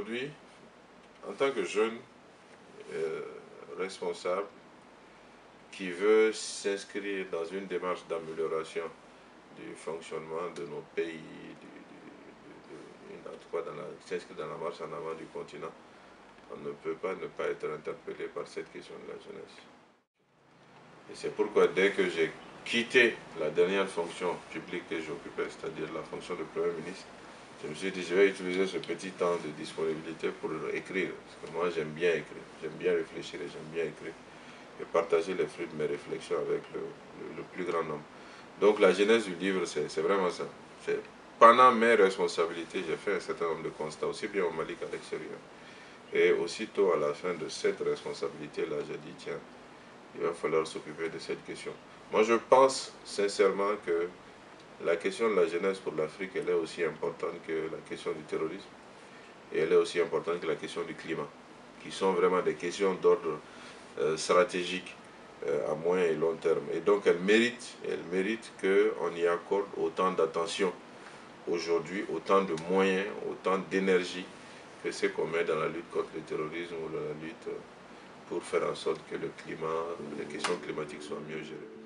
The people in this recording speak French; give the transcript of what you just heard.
aujourd'hui, en tant que jeune responsable qui veut s'inscrire dans une démarche d'amélioration du fonctionnement de nos pays, en tout cas s'inscrire dans la marche en avant du continent, on ne peut pas ne pas être interpellé par cette question de la jeunesse. Et c'est pourquoi dès que j'ai quitté la dernière fonction publique que j'occupais, c'est-à-dire la fonction de Premier ministre, je me suis dit, je vais utiliser ce petit temps de disponibilité pour écrire. Parce que moi, j'aime bien écrire, j'aime bien réfléchir et j'aime bien écrire. Et partager les fruits de mes réflexions avec le plus grand nombre. Donc la genèse du livre, c'est vraiment ça. Pendant mes responsabilités, j'ai fait un certain nombre de constats, aussi bien au Mali qu'à l'extérieur. Et aussitôt, à la fin de cette responsabilité-là, j'ai dit, tiens, il va falloir s'occuper de cette question. Moi, je pense sincèrement que la question de la jeunesse pour l'Afrique, elle est aussi importante que la question du terrorisme. Et elle est aussi importante que la question du climat, qui sont vraiment des questions d'ordre stratégique à moyen et long terme. Et donc, elle mérite qu'on y accorde autant d'attention aujourd'hui, autant de moyens, autant d'énergie que ce qu'on met dans la lutte contre le terrorisme ou dans la lutte pour faire en sorte que le climat, les questions climatiques soient mieux gérées.